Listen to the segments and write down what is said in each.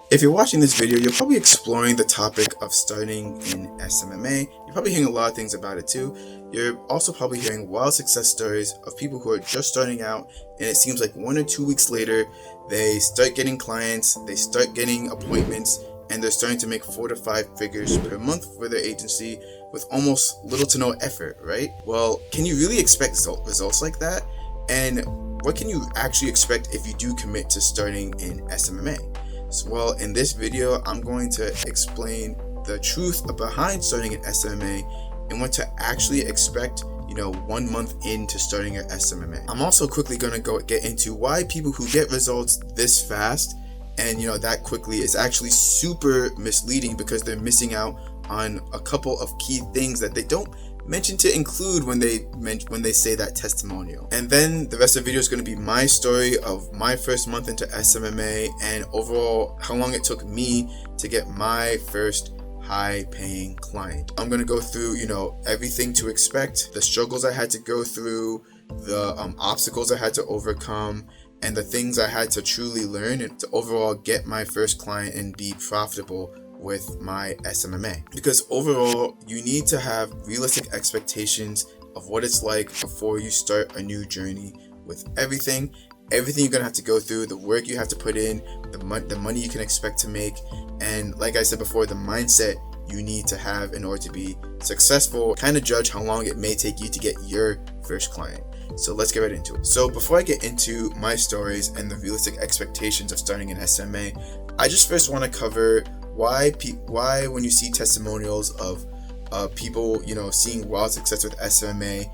If you're watching this video, you're probably exploring the topic of starting in SMMA. You're probably hearing a lot of things about it too. You're also probably hearing wild success stories of people who are just starting out, and it seems like 1 or 2 weeks later, they start getting clients, they start getting appointments, and they're starting to make 4 to 5 figures per month for their agency with almost little to no effort, right? Well, can you really expect results like that? And what can you actually expect if you do commit to starting in SMMA? Well, in this video, I'm going to explain the truth behind starting an SMMA and what to actually expect, 1 month into starting your SMMA. I'm also quickly going to get into why people who get results this fast and that quickly is actually super misleading, because they're missing out on a couple of key things that they don't mention to include when they say that testimonial. And then the rest of the video is going to be my story of my first month into SMMA and overall how long it took me to get my first high paying client. I'm going to go through everything to expect, the struggles I had to go through, the obstacles I had to overcome, and the things I had to truly learn and to overall get my first client and be profitable with my SMMA. Because overall, you need to have realistic expectations of what it's like before you start a new journey with everything you're gonna have to go through, the work you have to put in, the money you can expect to make, and like I said before, the mindset you need to have in order to be successful. Kind of judge how long it may take you to get your first client. So let's get right into it. So before I get into my stories and the realistic expectations of starting an SMA, I just first want to cover why when you see testimonials of people seeing wild success with SMA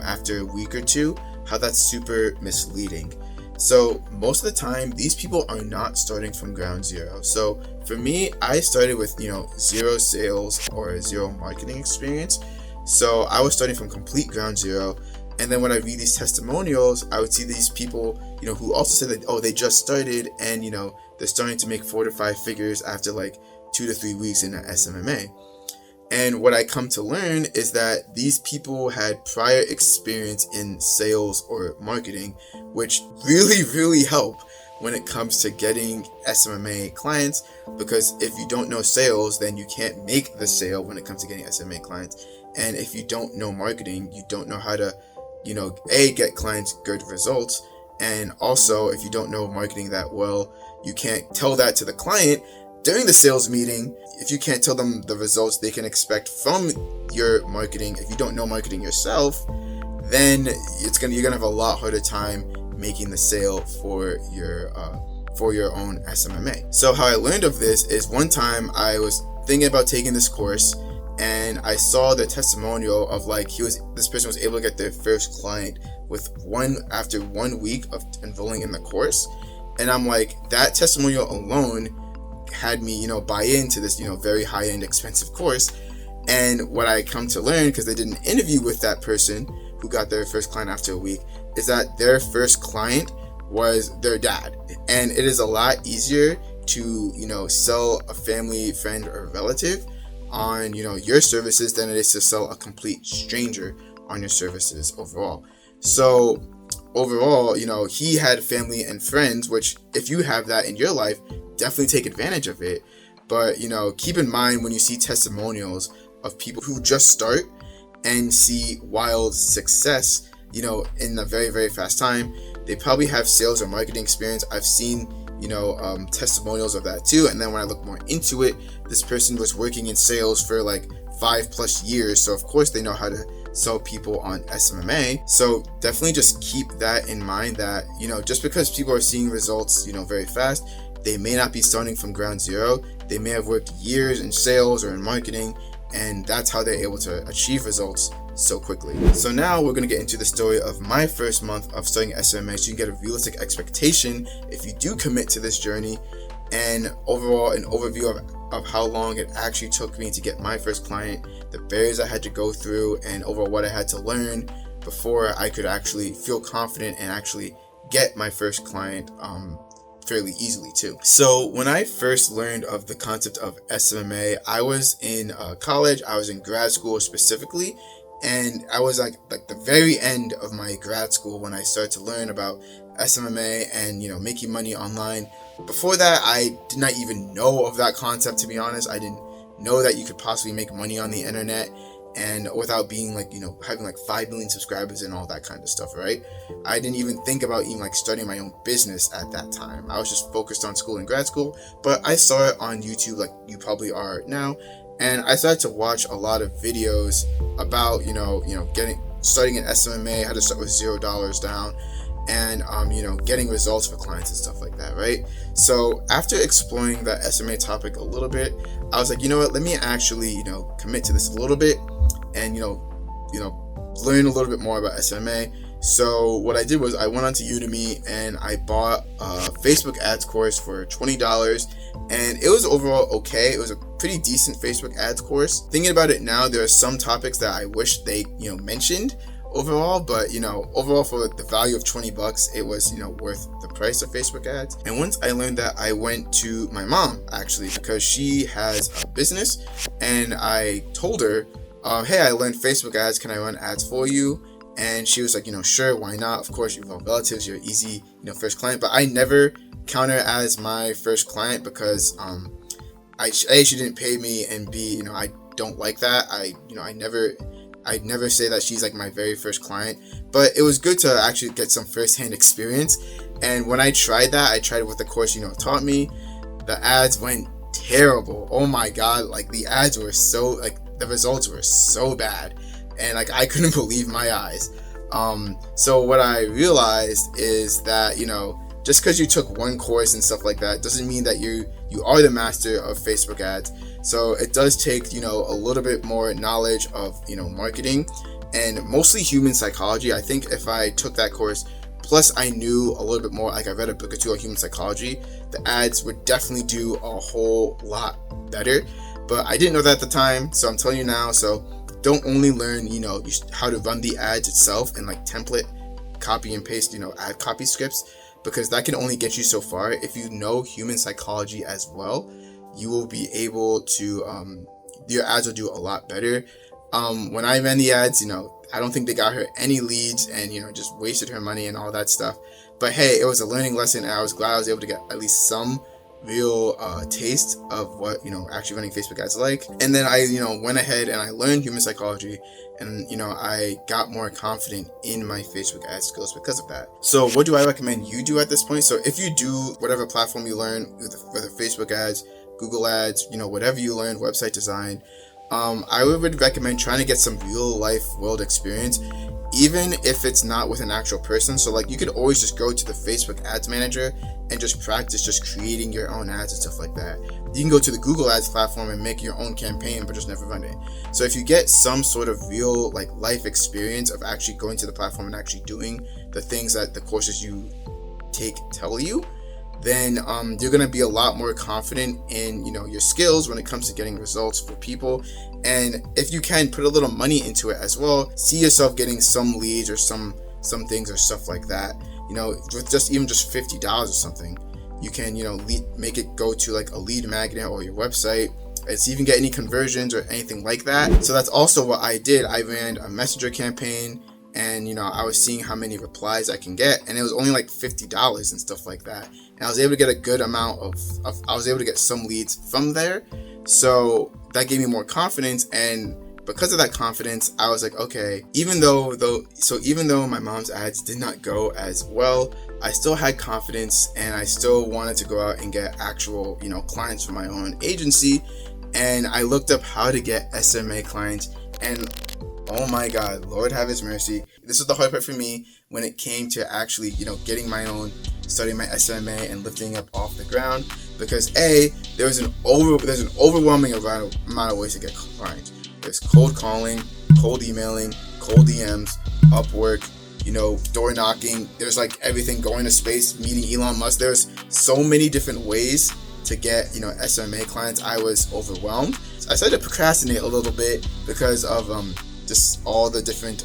after a week or two, how that's super misleading. So most of the time, these people are not starting from ground zero. So for me, I started with zero sales or zero marketing experience. So I was starting from complete ground zero. And then when I read these testimonials, I would see these people who also said that they just started and they're starting to make 4 to 5 figures after like 2 to 3 weeks in an SMMA. And what I come to learn is that these people had prior experience in sales or marketing, which really help when it comes to getting SMMA clients, because if you don't know sales, then you can't make the sale when it comes to getting SMMA clients. And if you don't know marketing, you don't know how to get clients good results. And also, if you don't know marketing that well, you can't tell that to the client during the sales meeting. If you can't tell them the results they can expect from your marketing, if you don't know marketing yourself, then you're gonna have a lot harder time making the sale for your own SMMA. So how I learned of this is, one time I was thinking about taking this course, and I saw the testimonial of this person was able to get their first client after 1 week of enrolling in the course. And I'm like, that testimonial alone had me, buy into this, very high-end expensive course. And what I come to learn, because they did an interview with that person who got their first client after a week, is that their first client was their dad. And it is a lot easier to, sell a family, friend, or relative on your services than it is to sell a complete stranger on your services overall. So overall, he had family and friends, which if you have that in your life, definitely take advantage of it. But keep in mind when you see testimonials of people who just start and see wild success in a very, very fast time, they probably have sales or marketing experience. I've seen testimonials of that too. And then when I look more into it, this person was working in sales for like 5+ years. So of course they know how to sell people on SMMA. So definitely just keep that in mind, that, just because people are seeing results, very fast, they may not be starting from ground zero. They may have worked years in sales or in marketing, and that's how they're able to achieve results so quickly. So now we're going to get into the story of my first month of starting SMMA, so you can get a realistic expectation if you do commit to this journey, and overall an overview of how long it actually took me to get my first client, the barriers I had to go through, and overall what I had to learn before I could actually feel confident and actually get my first client fairly easily too. So when I first learned of the concept of SMMA, I was in college, I was in grad school specifically, and I was like the very end of my grad school when I started to learn about SMMA and making money online. Before that, I did not even know of that concept, to be honest. I didn't know that you could possibly make money on the internet and without being like having like 5 million subscribers and all that kind of stuff, right? I didn't even think about even like starting my own business at that time. I was just focused on school and grad school, but I saw it on YouTube like you probably are now, and I started to watch a lot of videos about starting an SMMA, how to start with $0 down, and getting results for clients and stuff like that, right? So after exploring the SMA topic a little bit, I was like, you know what, let me actually commit to this a little bit and learn a little bit more about SMA. So what I did was I went onto Udemy and I bought a Facebook ads course for $20, and it was overall okay. It was a pretty decent Facebook ads course. Thinking about it now, there are some topics that I wish they mentioned overall, but overall for the value of $20, it was worth the price of Facebook ads. And once I learned that, I went to my mom actually, because she has a business, and I told her, hey, I learned Facebook ads, can I run ads for you? And she was like, sure, why not? Of course, you've got relatives, you're easy, first client. But I never count her as my first client because she didn't pay me, and B, I don't like that. I'd never say that she's like my very first client, but it was good to actually get some first-hand experience. And when I tried that, I tried it with the course taught me. The ads went terrible. Oh my god, like the ads were so, like the results were so bad, and like I couldn't believe my eyes. So what I realized is that just because you took one course and stuff like that doesn't mean that you are the master of Facebook ads. So it does take a little bit more knowledge of marketing and mostly human psychology. I think if I took that course plus I knew a little bit more, like I read a book or two on human psychology, the ads would definitely do a whole lot better. But I didn't know that at the time, so I'm telling you now. So don't only learn how to run the ads itself and like template copy and paste ad copy scripts, because that can only get you so far. If you know human psychology as well, you will be able to your ads will do a lot better. When I ran the ads, I don't think they got her any leads, and just wasted her money and all that stuff. But hey, it was a learning lesson, and I was glad I was able to get at least some real taste of what actually running Facebook ads like. And then I went ahead and I learned human psychology, and I got more confident in my Facebook ad skills because of that. So what do I recommend you do at this point? So if you do whatever platform you learn, whether Facebook ads, Google ads, whatever you learn, website design, I would recommend trying to get some real life world experience, even if it's not with an actual person. So like you could always just go to the Facebook ads manager and just practice just creating your own ads and stuff like that. You can go to the Google ads platform and make your own campaign, but just never run it. So if you get some sort of real like life experience of actually going to the platform and actually doing the things that the courses you take tell you, then you're going to be a lot more confident in your skills when it comes to getting results for people. And if you can put a little money into it as well, see yourself getting some leads or some things or stuff like that, with just $50 or something, you can make it go to like a lead magnet or your website and see if you can get any conversions or anything like that. So that's also what I did. I ran a messenger campaign, and I was seeing how many replies I can get, and it was only like $50 and stuff like that, and I was able to get a good amount of I was able to get some leads from there. So that gave me more confidence, and because of that confidence, I was like, okay, even though my mom's ads did not go as well, I still had confidence, and I still wanted to go out and get actual clients for my own agency. And I looked up how to get SMA clients, and oh my god, Lord have his mercy, this was the hard part for me when it came to actually getting my own, starting my SMMA and lifting up off the ground, because there's an overwhelming amount of ways to get clients. There's cold calling, cold emailing, cold DMs, Upwork, door knocking. There's like everything, going to space, meeting Elon Musk. There's so many different ways to get SMA clients. I was overwhelmed. So I started to procrastinate a little bit because of just all the different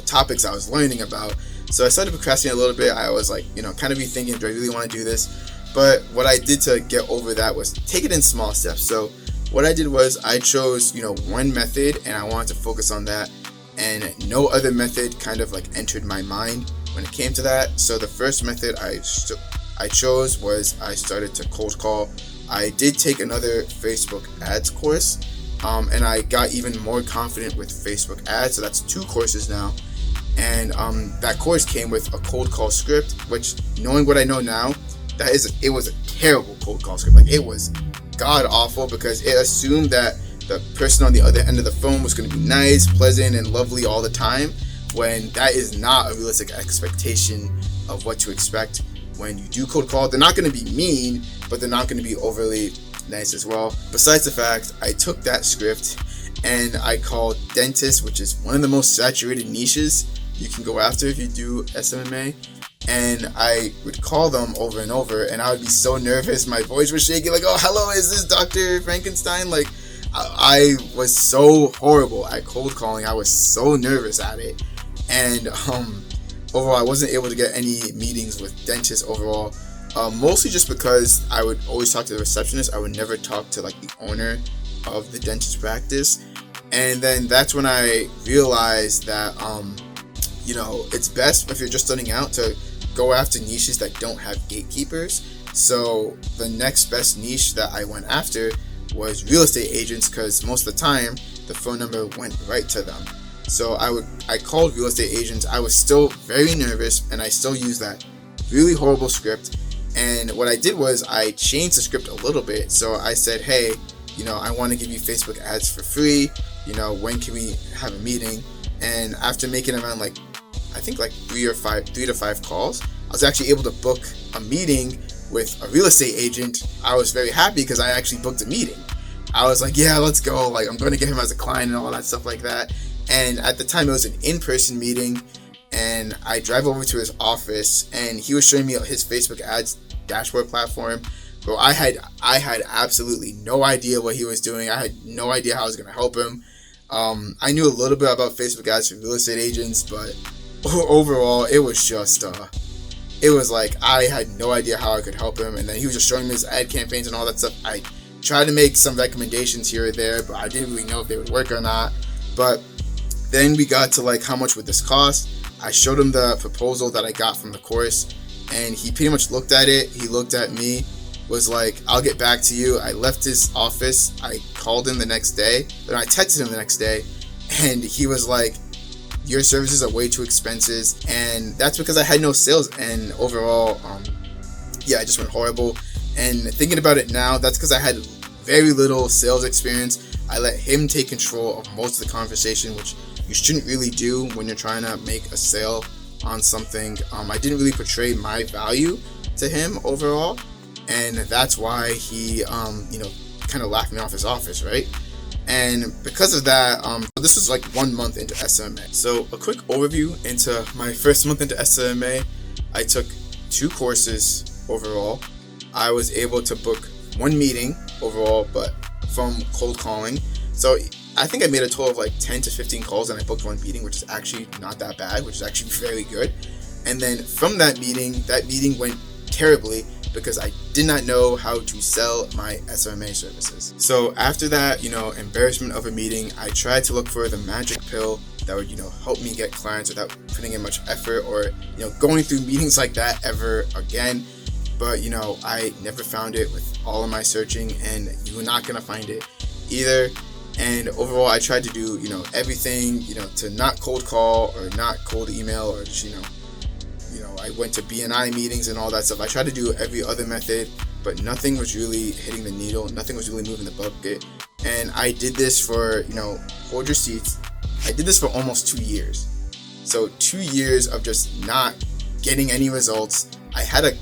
topics I was learning about. So I started procrastinating a little bit. I was like, kind of rethinking, do I really want to do this? But what I did to get over that was take it in small steps. So what I did was I chose, one method, and I wanted to focus on that, and no other method kind of like entered my mind. when it came to that. So the first method I chose was I started to cold call. I did take another Facebook ads course, and I got even more confident with Facebook ads. So that's 2 courses now. And that course came with a cold call script, which, knowing what I know now, it was a terrible cold call script. Like, it was god awful, because it assumed that the person on the other end of the phone was going to be nice, pleasant, and lovely all the time, when that is not a realistic expectation of what to expect when you do cold call. They're not going to be mean, but they're not going to be overly nice as well. Besides the fact, I took that script and I called dentists, which is one of the most saturated niches you can go after if you do SMMA. And I would call them over and over, and I would be so nervous. My voice was shaking, like, oh, hello, is this Dr. Frankenstein? Like, I was so horrible at cold calling. I was so nervous at it. And overall, I wasn't able to get any meetings with dentists overall. Mostly just because I would always talk to the receptionist. I would never talk to, like, the owner of the dentist practice. And then that's when I realized that, it's best if you're just starting out to go after niches that don't have gatekeepers. So the next best niche that I went after was real estate agents, because most of the time the phone number went right to them. So I called real estate agents. I was still very nervous, and I still used that really horrible script. And what I did was I changed the script a little bit. So I said, hey, I want to give you Facebook ads for free. When can we have a meeting? And after making around I think 3 to 5 calls, I was actually able to book a meeting with a real estate agent. I was very happy because I actually booked a meeting. I was like, yeah, let's go. I'm going to get him as a client and all that stuff like that. And at the time, it was an in-person meeting, and I drive over to his office, and he was showing me his Facebook ads dashboard platform. Bro, I had absolutely no idea what he was doing. I had no idea how I was going to help him. I knew a little bit about Facebook ads for real estate agents, but overall, it was just, it was like I had no idea how I could help him. And then he was just showing me his ad campaigns and all that stuff. I tried to make some recommendations here or there, but I didn't really know if they would work or not. But then we got to how much would this cost? I showed him the proposal that I got from the course, and he pretty much looked at it. He looked at me, was like, I'll get back to you. I left his office. I called him the next day, then I texted him the next day, and he was like, your services are way too expensive. And that's because I had no sales, and overall, it just went horrible. And thinking about it now, that's because I had very little sales experience. I let him take control of most of the conversation, which you shouldn't really do when you're trying to make a sale on something. I didn't really portray my value to him overall, and that's why he kind of laughed me off his office, right? And because of that, this was 1 month into SMMA. So a quick overview into my first month into SMMA. I took 2 courses overall. I was able to book 1 meeting overall, but from cold calling. So I think I made a total of 10 to 15 calls, and I booked 1 meeting, which is actually not that bad, which is actually very good. And then from that meeting went terribly because I did not know how to sell my SMMA services. So after that, embarrassment of a meeting, I tried to look for the magic pill that would, help me get clients without putting in much effort or, going through meetings like that ever again. But, I never found it with all of my searching, and you were not going to find it either. And overall, I tried to do, everything, to not cold call or not cold email or just, I went to BNI meetings and all that stuff. I tried to do every other method, but nothing was really hitting the needle. Nothing was really moving the bucket. And I did this for, hold your seats. I did this for almost 2 years. So 2 years of just not getting any results. I had a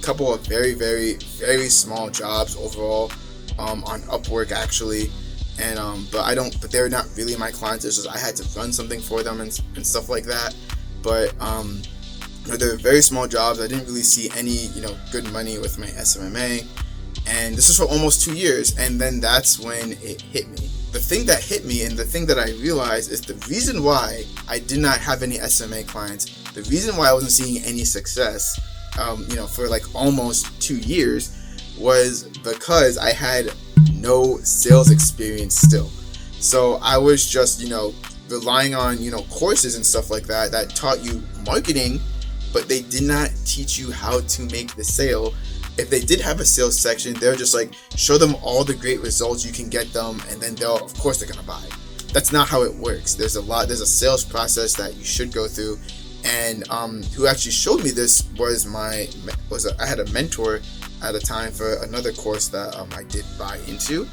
couple of very, very, very small jobs overall on Upwork actually. And but they're not really my clients. It's just I had to run something for them and stuff like that. But they're very small jobs. I didn't really see any good money with my SMMA, and this was for almost 2 years. And then that's when it hit me. The thing that hit me, and the thing that I realized, is the reason why I did not have any SMA clients, the reason why I wasn't seeing any success, for almost 2 years, was because I had no sales experience still. So I was just, relying on, courses and stuff like that taught you marketing but they did not teach you how to make the sale. If they did have a sales section, they're just like, show them all the great results you can get them, and then of course they're gonna buy. That's not how it works. There's a sales process that you should go through. And who actually showed me this was I had a mentor at a time for another course that I did buy into,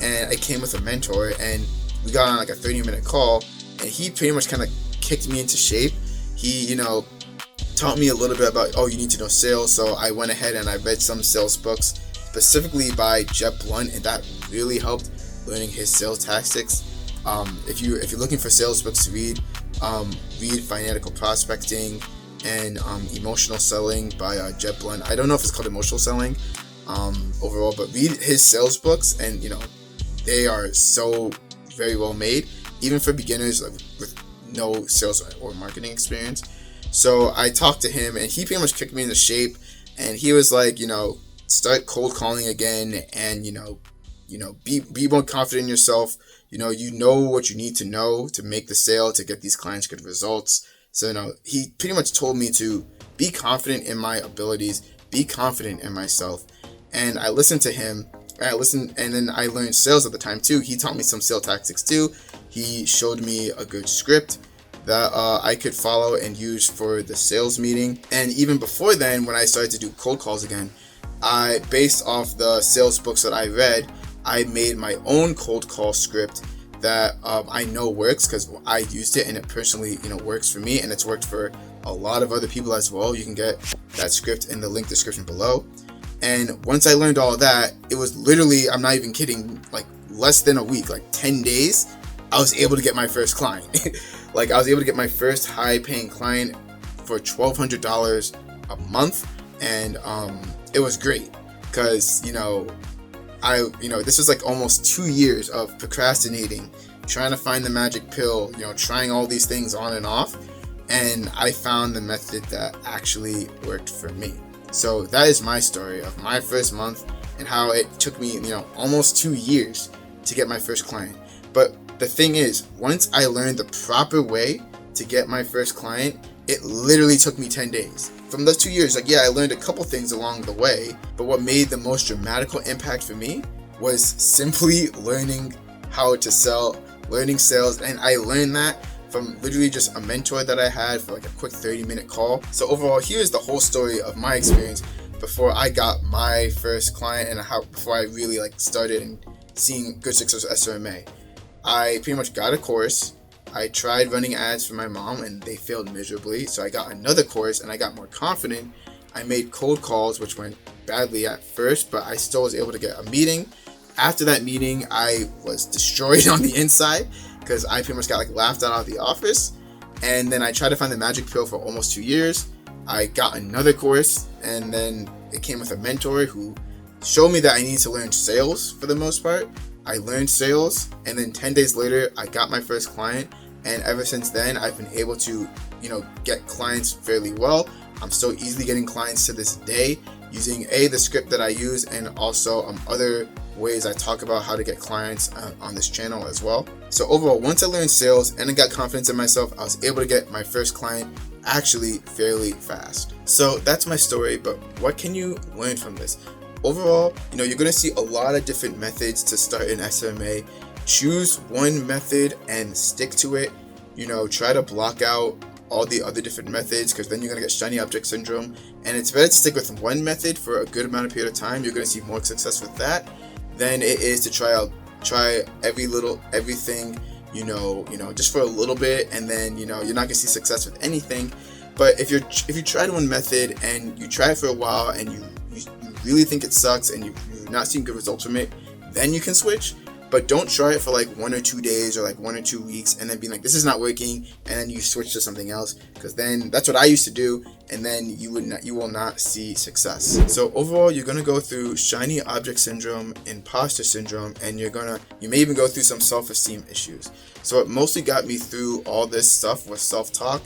and I came with a mentor, and we got on like a 30-minute call, and he pretty much kind of kicked me into shape. He, taught me a little bit about, you need to know sales. So I went ahead and I read some sales books, specifically by Jeb Blunt, and that really helped learning his sales tactics. If you're looking for sales books to read Fanatical Prospecting and Emotional Selling by Jeb Blunt. I don't know if it's called Emotional Selling overall, but read his sales books, and they are so very well made, even for beginners with no sales or marketing experience. So I talked to him, and he pretty much kicked me into shape, and he was like, start cold calling again, and be more confident in yourself. You know what you need to know to make the sale, to get these clients good results. So he pretty much told me to be confident in my abilities, be confident in myself. And I listened to him. And then I learned sales at the time too. He taught me some sales tactics too. He showed me a good script that I could follow and use for the sales meeting. And even before then, when I started to do cold calls again, based off the sales books that I read, I made my own cold call script that I know works because I used it, and it personally, works for me, and it's worked for a lot of other people as well. You can get that script in the link description below. And once I learned all of that, it was literally, I'm not even kidding, like less than a week, like 10 days, I was able to get my first client. Like I was able to get my first high paying client for $1,200 a month. And it was great because, this was like almost 2 years of procrastinating, trying to find the magic pill, trying all these things on and off. And I found the method that actually worked for me. So that is my story of my first month and how it took me, almost 2 years to get my first client. But the thing is, once I learned the proper way to get my first client, it literally took me 10 days. From those 2 years, I learned a couple things along the way, but what made the most dramatical impact for me was simply learning how to sell, learning sales. And I learned that from literally just a mentor that I had for like a quick 30-minute call. So overall, here's the whole story of my experience before I got my first client and before I really started and seeing good success with SMMA. I pretty much got a course. I tried running ads for my mom and they failed miserably. So I got another course and I got more confident. I made cold calls, which went badly at first, but I still was able to get a meeting. After that meeting, I was destroyed on the inside because I pretty much got laughed out of the office. And then I tried to find the magic pill for almost 2 years. I got another course, and then it came with a mentor who showed me that I needed to learn sales for the most part. I learned sales, and then 10 days later, I got my first client. And ever since then, I've been able to, get clients fairly well. I'm still easily getting clients to this day using the script that I use, and also other ways I talk about how to get clients on this channel as well. So overall, once I learned sales and I got confidence in myself, I was able to get my first client actually fairly fast. So that's my story, but what can you learn from this? Overall, you're going to see a lot of different methods to start an SMMA. Choose one method and stick to it. Try to block out all the other different methods, because then you're going to get shiny object syndrome. And it's better to stick with one method for a good amount of period of time. You're going to see more success with that than it is to try everything, just for a little bit, and then, you're not going to see success with anything. But if you tried one method and you try it for a while and you really think it sucks and you're not seeing good results from it, then you can switch. But don't try it for 1 or 2 days or 1 or 2 weeks and then be like, this is not working, and then you switch to something else, because then that's what I used to do, and then you will not see success. So overall, you're gonna go through shiny object syndrome, imposter syndrome, and you may even go through some self-esteem issues. So what mostly got me through all this stuff was self-talk,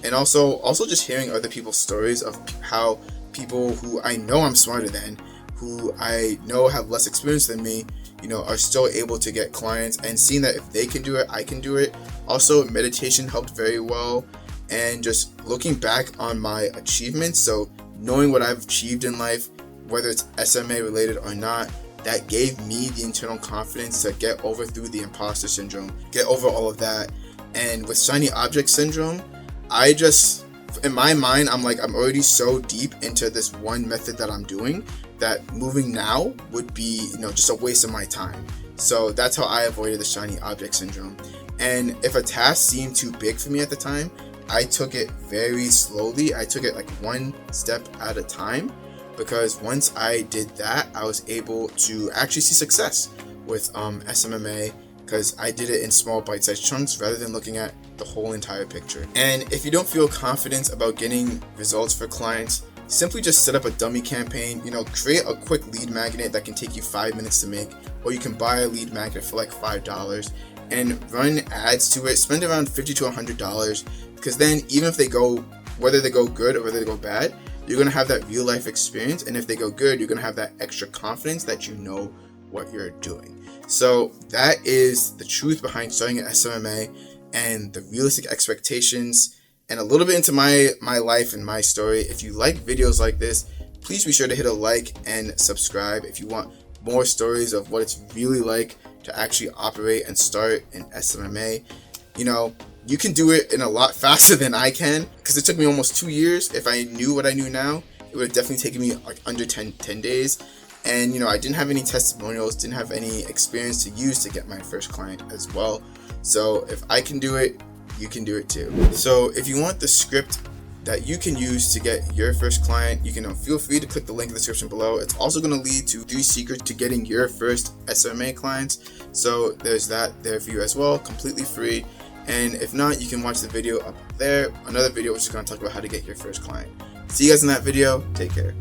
and also just hearing other people's stories of how people who I know I'm smarter than, who I know have less experience than me, are still able to get clients, and seeing that if they can do it, I can do it. Also, meditation helped very well, and just looking back on my achievements, so knowing what I've achieved in life, whether it's SMA related or not, that gave me the internal confidence to get over through the imposter syndrome, get over all of that. And with shiny object syndrome, I just, in my mind, I'm already so deep into this one method that I'm doing that moving now would be, just a waste of my time. So that's how I avoided the shiny object syndrome. And if a task seemed too big for me at the time, I took it very slowly. I took it like one step at a time, because once I did that, I was able to actually see success with SMMA, because I did it in small bite-sized chunks rather than looking at the whole entire picture. And if you don't feel confident about getting results for clients, simply just set up a dummy campaign. Create a quick lead magnet that can take you 5 minutes to make, or you can buy a lead magnet for like $5 and run ads to it. Spend around $50 to $100, because then even if they go, whether they go good or whether they go bad, you're going to have that real life experience. And if they go good, you're going to have that extra confidence that you know what you're doing. So that is the truth behind starting at SMMA and the realistic expectations, and a little bit into my life and my story. If you like videos like this, please be sure to hit a like and subscribe if you want more stories of what it's really like to actually operate and start in SMMA. You can do it in a lot faster than I can, because it took me almost 2 years. If I knew what I knew now, it would have definitely taken me like under 10 days. And I didn't have any testimonials, didn't have any experience to use to get my first client as well. So if I can do it, you can do it too. So if you want the script that you can use to get your first client, you can feel free to click the link in the description below. It's also going to lead to 3 secrets to getting your first SMA clients. So there's that there for you as well, completely free. And if not, you can watch the video up there, another video which is going to talk about how to get your first client. See you guys in that video. Take care.